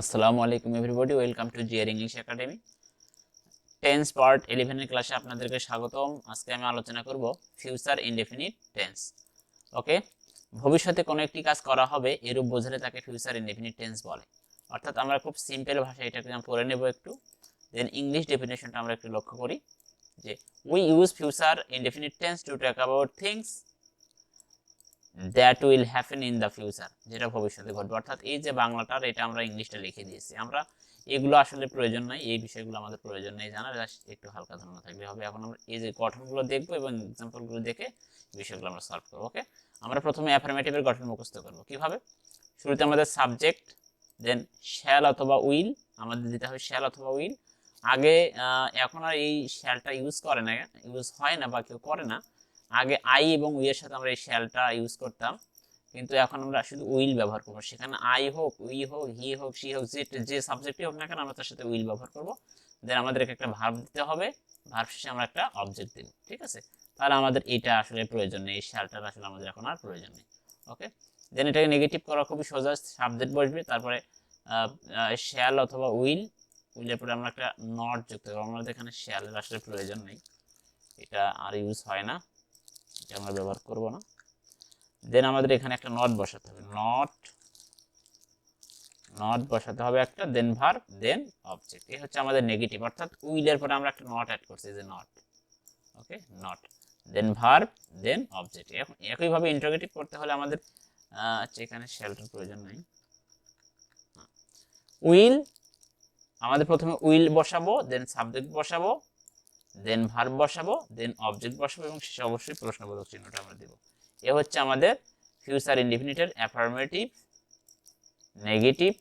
আসসালামু আলাইকুম everybody, welcome to GR English academy. Tense part 11 এর ক্লাসে আপনাদেরকে স্বাগতম। আজকে আমি আলোচনা করব ফিউচার ইনডেফিনিট টেন্স। ওকে, ভবিষ্যতে কোনো একটি কাজ করা হবে এরূপ বোঝালে তাকে ফিউচার ইনডেফিনিট টেন্স বলে। অর্থাৎ আমরা খুব সিম্পল ভাষায় এটাকে আমি পড়ে নেব একটু, দেন ইংলিশ ডেফিনেশনটা আমরা একটু লক্ষ্য করি যে we use future indefinite tends to talk about things that will happen in the future, যেটা ভবিষ্যতে ঘটবে। অর্থাৎ এই যে বাংলাটার এটা আমরা ইংলিশটা লিখে দিয়েছি, আমরা এগুলো আসলে প্রয়োজন নাই, এই বিষয়গুলো আমাদের প্রয়োজন নেই জানার, জাস্ট একটু হালকা ধারণা থাকলে হবে। এখন আমরা এই যে গঠনগুলো দেখবো এবং এক্সাম্পলগুলো দেখে বিষয়গুলো আমরা সলভ করবো। ওকে, আমরা প্রথমে অ্যাফার্মেটিভের গঠন মুখস্থ করবো। কিভাবে? শুরুতে আমাদের সাবজেক্ট, দেন শ্যাল অথবা উইল, আমাদের দিতে হবে শ্যাল অথবা উইল। আগে এখন আর এই শ্যালটা ইউজ করে না, ইউজ হয় না বা কেউ করে না। আগে আই এবং উই এর সাথে আমরা এই শ্যালটা ইউজ করতাম, কিন্তু এখন আমরা শুধু উইল ব্যবহার করবো। সেখানে আই হোক, উই হোক, হি হোক, সি হোক, যে সাবজেক্টই হোক না কেন আমরা তার সাথে উইল ব্যবহার করবো। দেন আমাদেরকে একটা ভার্ব দিতে হবে, ভার্ব শেষে আমরা একটা অবজেক্ট দেব। ঠিক আছে, তাহলে আমাদের এটা আসলে প্রয়োজন নেই, এই শ্যালটার আসলে আমাদের এখন আর প্রয়োজন নেই। ওকে, দেন এটাকে নেগেটিভ করা খুবই সোজা, সাবজেক্ট বসবে, তারপরে শ্যাল অথবা উইল, উইলের পরে আমরা একটা নট যুক্ত করবো। আমাদের এখানে শ্যালের আসলে প্রয়োজন নেই, এটা আর ইউজ হয় না, এটা আমরা ব্যবহার করব না। দেন আমাদের এখানে একটা নট বসাতে হবে, নট বসাতে হবে একটা, দেন ভার্ব, দেন অবজেক্ট। এই হচ্ছে আমাদের নেগেটিভ, অর্থাৎ উইলের পরে আমরা একটা নট অ্যাড করছি, যে not. Okay, not, then verb, then object. এখন একইভাবে ইন্টারোগেটিভ করতে হলে আমাদের এখানে শ্যালটার প্রয়োজন নাই। উইল, আমাদের প্রথমে উইল বসাবো, দেন সাবজেক্ট বসাবো, দেন ভার্ব বসাবো, দেন অবজেক্ট বসাবো, এবং শেষে অবশ্যই প্রশ্নবোধক চিহ্নটা আমরা দেবো। এ হচ্ছে আমাদের ফিউচার ইনডিফিনিটের অ্যাফার্মেটিভ, নেগেটিভ,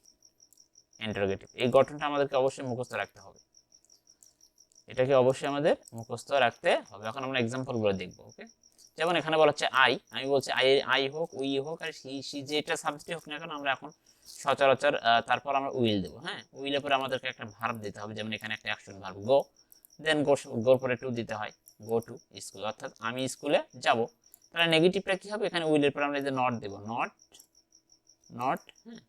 ইন্টারোগেটিভ। এই গঠনটা আমাদেরকে অবশ্যই মুখস্থ রাখতে হবে, এটাকে অবশ্যই আমাদের মুখস্থ রাখতে হবে। এখন আমরা এক্সাম্পলগুলো দেখবো। ওকে, যেমন এখানে বলা হচ্ছে আই, আমি বলছি আই হোক, উই হোক, আর সি যেটা সাবজেক্ট হোক না কেন, আমরা এখন সচরাচর তারপর আমরা উইল দেবো। হ্যাঁ, উইলের পরে আমাদেরকে একটা ভার্ব দিতে হবে, যেমন এখানে একটা অ্যাকশন ভার্ব গো, দেন গোর পরে টু দিতে হয়, গো টু স্কুল, অর্থাৎ আমি স্কুলে যাব। তাহলে নেগেটিভটা কি হবে? এখানে উইলের পরে আমরা এই যে নট দেবো, নট, হ্যাঁ,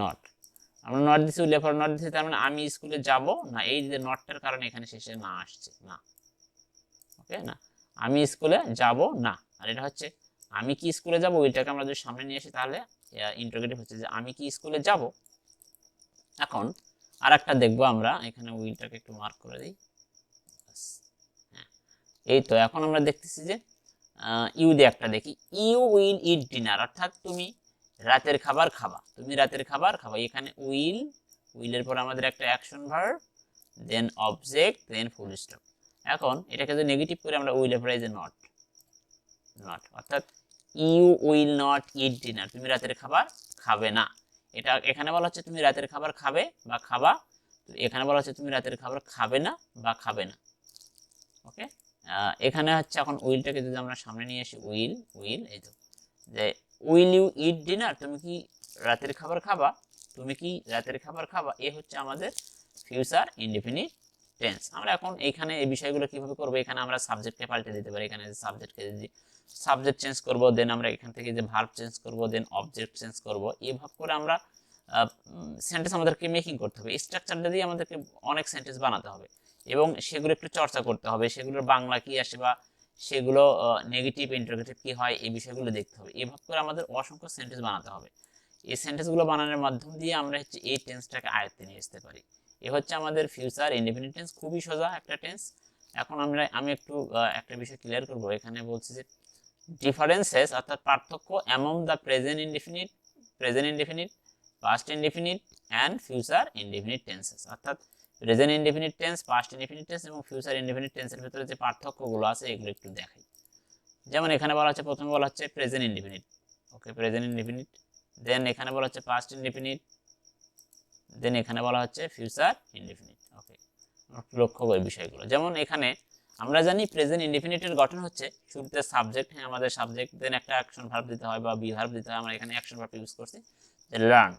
নট, আমরা নট দিচ্ছি, উইলের পরে নট দিচ্ছি, তার মানে আমি স্কুলে যাব না, এই যে নটটার কারণে এখানে শেষে না আসছে, না। ওকে, না, আমি স্কুলে যাব না। আর এটা হচ্ছে আমি কি স্কুলে যাব, ওইটাকে আমরা যদি সামনে নিয়ে আসি তাহলে ইন্টারোগেটিভ হচ্ছে যে আমি কি স্কুলে যাব। এখন আর একটা দেখবো আমরা, এখানে উইলটাকে একটু মার্ক করে দিই। হ্যাঁ, এই তো এখন আমরা দেখতেছি যে ইউ দিয়ে একটা দেখি, ইউ উইল ইট ডিনার, অর্থাৎ তুমি রাতের খাবার খাবা, তুমি রাতের খাবার খাবা। এখানে উইলের পর আমাদের একটা অ্যাকশন ভার্ব, দেন অবজেক্ট, দেন ফুল স্টপ। এখন এটাকে যদি নেগেটিভ করে আমরা উইলের পরে যে নট, অর্থাৎ you will not eat dinner, তুমি রাতের খাবার খাবে না। এটা এখানে বলা হচ্ছে তুমি রাতের খাবার খাবে বা খাবা, এখানে বলা হচ্ছে তুমি রাতের খাবার খাবে না বা খাবে না। ওকে, এখানে হচ্ছে এখন উইলটাকে যদি আমরা সামনে নিয়ে আসি, উইল এই তো, যে উইল ইউ ইট ডিনার, তুমি কি রাতের খাবার খাবা, তুমি কি রাতের খাবার খাবা। এ হচ্ছে আমাদের ফিউচার ইনডিফিনিট টেন্স। আমরা এখন এখানে এই বিষয়গুলো কিভাবে করব, এখানে আমরা সাবজেক্টকে পাল্টে দিতে পারি। এখানে সাবজেক্টকে যদি সাবজেক্ট চেঞ্জ করব, দেন আমরা এখান থেকে যে ভার্ব চেঞ্জ করব, দেন অবজেক্ট চেঞ্জ করব, এইভাবে করে আমরা সেন্টেন্স আমাদেরকে মেকিং করতে হবে। স্ট্রাকচারটা দিয়ে আমাদেরকে অনেক সেন্টেন্স বানাতে হবে এবং সেগুলো একটু চর্চা করতে হবে, সেগুলোর বাংলা কি আসে বা সেগুলো নেগেটিভ ইন্টারোগেটিভ কি হয়, এই বিষয়গুলো দেখতে হবে। এভাবে করে আমাদের অসংখ্য সেন্টেন্স বানাতে হবে। এই সেন্টেন্সগুলো বানানোর মাধ্যম দিয়ে আমরা হচ্ছে এই টেন্সটাকে আয়ত্তে নিয়ে আসতে পারি। এ হচ্ছে আমাদের ফিউচার ইনডিফিনিট টেন্স, খুবই সোজা একটা টেন্স। এখন আমি একটু একটা বিষয় ক্লিয়ার করব। এখানে বলছি যে ডিফারেন্সেস, অর্থাৎ পার্থক্য among the present indefinite, past indefinite and future indefinite tenses, অর্থাৎ present indefinite tense, past indefinite tense এবং ফিউচার ইনডিফিনিট টেন্সের ভিতরে যে পার্থক্যগুলো আছে এগুলো একটু দেখাই। যেমন এখানে বলা হচ্ছে, প্রথমে বলা হচ্ছে প্রেজেন্ট ইনডিফিনিট। ওকে, প্রেজেন্ট ইনডিফিনিট, দেন এখানে বলা হচ্ছে পাস্ট ইনডিফিনিট, দেন এখানে বলা হচ্ছে ফিউচার ইনডিফিনিট। ওকে, লক্ষ্য করি বিষয়গুলো। যেমন এখানে আমরা জানি প্রেজেন্ট ইনডিফিনিটের গঠন হচ্ছে শুরুতে সাবজেক্ট, হ্যাঁ আমাদের সাবজেক্ট, দেন একটা অ্যাকশন ভার্ব দিতে হয় বা বি ভার্ব দিতে হয়। আমরা এখানে অ্যাকশন ভার্ব ইউজ করছি, যে লার্ন,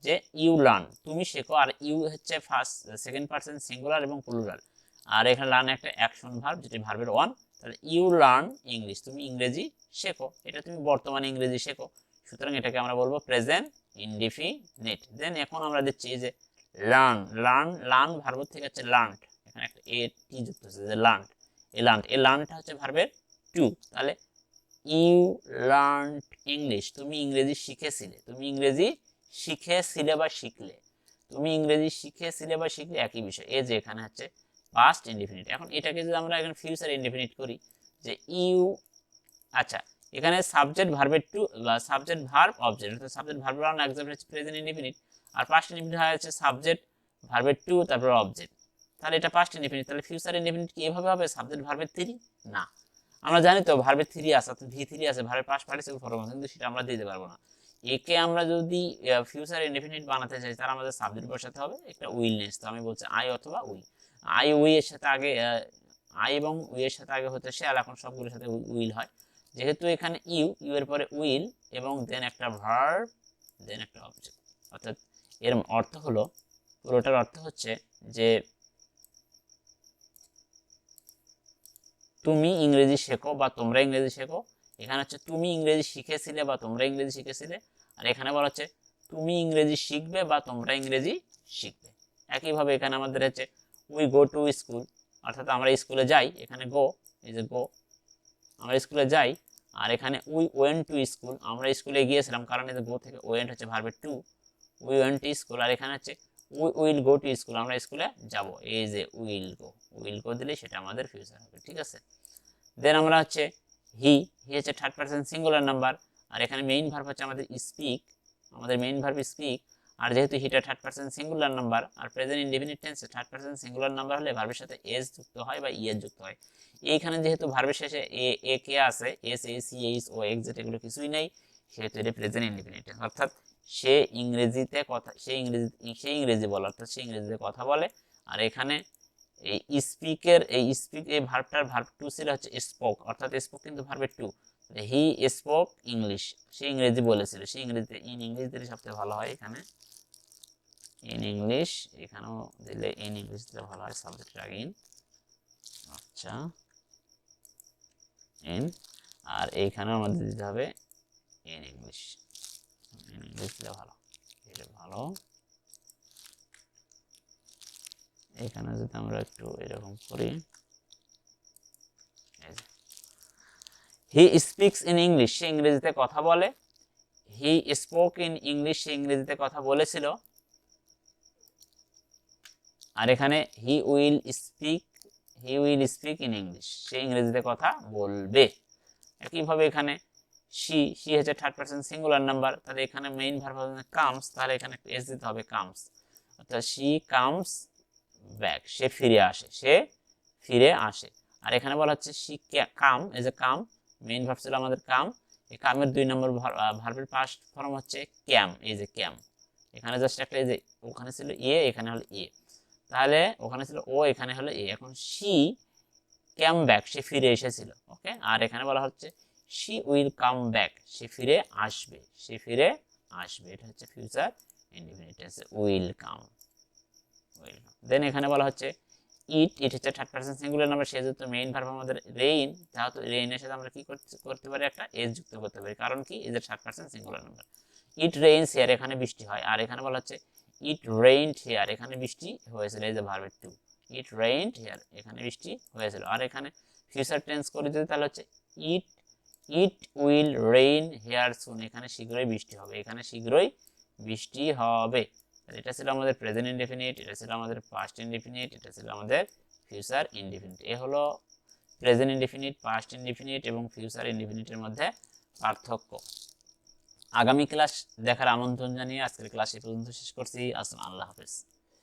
যে ইউ লার্ন, তুমি শেখো। আর ইউ হচ্ছে ফার্স্ট সেকেন্ড পারসন সিঙ্গুলার এবং প্লুরাল। আর এখানে লার্ন একটা অ্যাকশন ভার্ব, যেটি ভার্বের ওয়ান। তাহলে ইউ লার্ন ইংলিশ, তুমি ইংরেজি শেখো, এটা তুমি বর্তমানে ইংরেজি শেখো, সুতরাং এটাকে আমরা বলবো প্রেজেন্ট ইনডিফিনিট। দেন এখন আমরা দেখছি যে লার্ন, লার্ন ভার্ব থেকে হচ্ছে লার্নড, এখানে একটা এ টি যুক্ত হচ্ছে, যে লার্নড, এই লার্নটা হচ্ছে ভার্বের টু। তাহলে ইউ লার্নড ইংলিশ, তুমি ইংরেজি শিখেছিলে, তুমি ইংরেজি শিখেছিলে বা শিখলে, তুমি ইংরেজি শিখেছিলে বা শিখলে একই বিষয়। এই যে এখানে হচ্ছে পাস্ট ইনডিফিনিট। এখন এটাকে যদি আমরা এখন ফিউচার ইনডিফিনিট করি, যে ইউ, আচ্ছা এখানে সাবজেক্ট ভার্বের টু বা সাবজেক্ট ভার্ব অবজেক্ট, অর্থাৎ সাবজেক্ট ভার্ব আর এক্সাম্পল হচ্ছে প্রেজেন্ট ইনডিফিনিট, আর পাস্ট ইনডিফিনিট হয় হচ্ছে সাবজেক্ট ভার্বের টু তারপর অবজেক্ট। তাহলে এটা পাস্ট ইনডিফিনিট। তাহলে ফিউচার ইনডিফিনিট কি এভাবে হবে, সাবজেক্ট ভার্বের থ্রি? না, আমরা জানি তো ভার্বের থ্রি আছে, অর্থাৎ ভি থ্রি আছে, ভার্বের পাস্ট পার্টিসিপল ফর্ম আছে, কিন্তু সেটা আমরা দিতে পারবো না। একে আমরা যদি ফিউচার ইনডিফিনিট বানাতে চাই, তাহলে আমাদের সাবজেক্ট বসাতে হবে একটা উইলনেস। তো আমি বলছি আই অথবা উই, আই উই এর সাথে আগে আই এবং উই এর সাথে আগে হতে শ্যাল, এখন সবগুলোর সাথে উইল হয়। যেহেতু এখানে ইউ, ইউ এর পরে উইল এবং দেন একটা ভার্ব দেন একটা অবজেক্ট, অর্থাৎ এর অর্থ হলো, পুরোটার অর্থ হচ্ছে যে তুমি ইংরেজি শেখো বা তোমরা ইংরেজি শেখো। এখানে হচ্ছে তুমি ইংরেজি শিখেছিলে বা তোমরা ইংরেজি শিখেছিলে, আর এখানে বলা হচ্ছে তুমি ইংরেজি শিখবে বা তোমরা ইংরেজি শিখবে। একইভাবে এখানে আমাদের হচ্ছে উই গো টু স্কুল, অর্থাৎ আমরা স্কুলে যাই, এখানে গো, এই যে গো, আমরা স্কুলে যাই। আর এখানে উই ওয়েন্ট টু স্কুল, আমরা স্কুলে গিয়েছিলাম, কারণ এই যে গো থেকে ওয়েন্ট হচ্ছে ভার্বের two, we went to school. আর এখানে হচ্ছে we will go to school, আমরা স্কুলে যাব, এই যে উইল গো দিলে সেটা আমাদের ফিউচার হবে, ঠিক আছে। দেন আমরা হচ্ছে হি, হচ্ছে থার্ড পারসন সিঙ্গুলার নাম্বার, আর এখানে মেইন ভার্ব হচ্ছে আমাদের স্পিক, আমাদের মেইন ভার্ব স্পিক। আর যেহেতু হিটা থার্ড পারসন সিঙ্গুলার নাম্বার, আর প্রেজেন্ট ইনডেফিনিট টেন্সে থার্ড পারসন সিঙ্গুলার নাম্বার হলে ভার্বের সাথে এস যুক্ত হয় বা ইএস যুক্ত হয়। এইখানে যেহেতু ভার্বের শেষে এ কে আছে, S A C H O X এগুলো কিছুই নেই, সেহেতু এটা প্রেজেন্ট ইনডেফিনিট টেন্স। অর্থাৎ সে ইংরেজিতে কথা, সে ইংরেজি বলে, অর্থাৎ সে ইংরেজিতে কথা বলে। আর এখানে এই স্পিকের এই ভার্বটার ভার্ব টু ছিল হচ্ছে স্পোক, অর্থাৎ স্পোক কিন্তু ভার্বের টু। হি স্পোক ইংলিশ, সে ইংরেজি বলেছিল, সে ইংরেজিতে, ইন ইংলিশ দিলে সবচেয়ে ভালো হয়, এখানে ইন ইংলিশ, এখানেও দিলে ইন ইংলিশ দিলে ভালো হয়, সাবজেক্টের আগে ইন, আচ্ছা ইন, আর এইখানেও আমাদের দিতে হবে ইন ইংলিশ, ইন ইংলিশ দিলে ভালো, এটা ভালো। এখানে যদি আমরা একটু এরকম করি, হি স্পিক্স ইন ইংলিশ, সে ইংরেজিতে কথা বলে, হি স্পোক ইন ইংলিশ, সে ইংরেজিতে কথা বলেছিল। আর এখানে he will speak in English, সে ইংরেজিতে কথা বলবে। একইভাবে এখানে সি হচ্ছে থার্ড পারসন সিঙ্গুলার নাম্বার, তাহলে এখানে মেইন ভার্ব হবে কামস, তাহলে এখানে এস দিতে হবে কামস, অর্থাৎ সি কামস ব্যাক, সে ফিরে আসে, সে ফিরে আসে। আর এখানে বলা হচ্ছে সি কাম, এই যে কাম মেইন ভার্ব ছিল আমাদের কাম, এই কামের 2 নম্বর ভার্বের পাস্ট ফর্ম হচ্ছে ক্যাম, এই যে ক্যাম, এখানে জাস্ট একটা, এই যে ওখানে ছিল এ, এখানে হলো এ, তাহলে ওখানে ছিল ও, এখানে হলো এ, এখন সি ক্যাম ব্যাক, সে ফিরে এসেছিল, ওকে। আর এখানে বলা হচ্ছে সি উইল কাম ব্যাক, সে ফিরে আসবে, সে ফিরে আসবে, এটা হচ্ছে ফিউচার ইনডিফিনিট টেন্সে উইল কাম। দেন এখানে বলা হচ্ছে ইট হচ্ছে থার্ড পারসন সিঙ্গুলার নাম্বার, সেহেতু মেইন ভার্ব আমাদের রেইন, তাহলে রেইনের সাথে আমরা কি করতে পারি, একটা এস যুক্ত করতে পারি, কারণ কি এদের third person singular number. It rains here, এখানে বৃষ্টি হয়। আর এখানে বলা হচ্ছে ইট রেইনড হিয়ার, এখানে বৃষ্টি হয়েছিল, এই যে ভার্বের টু, ইট রেইনড হিয়ার, এখানে বৃষ্টি হয়েছিল। আর এখানে ফিউচার টেন্স করে যদি, তাহলে হচ্ছে ইট উইল রেইন হিয়ার সুন, এখানে শীঘ্রই বৃষ্টি হবে, এখানে শীঘ্রই বৃষ্টি হবে। এটা ছিল আমাদের প্রেজেন্ট ইনডেফিনিট, এটা ছিল আমাদের পাস্ট ইনডেফিনিট, এটা ছিল আমাদের ফিউচার ইনডেফিনিট। এ হলো প্রেজেন্ট ইনডেফিনিট, পাস্ট ইনডেফিনিট এবং ফিউচার ইনডেফিনিটের মধ্যে পার্থক্য। আগামী ক্লাস দেখার আমন্ত্রণ জানিয়ে আজকের ক্লাস এই পর্যন্ত শেষ করছি। আসসালামু আল্লাহ হাফেজ।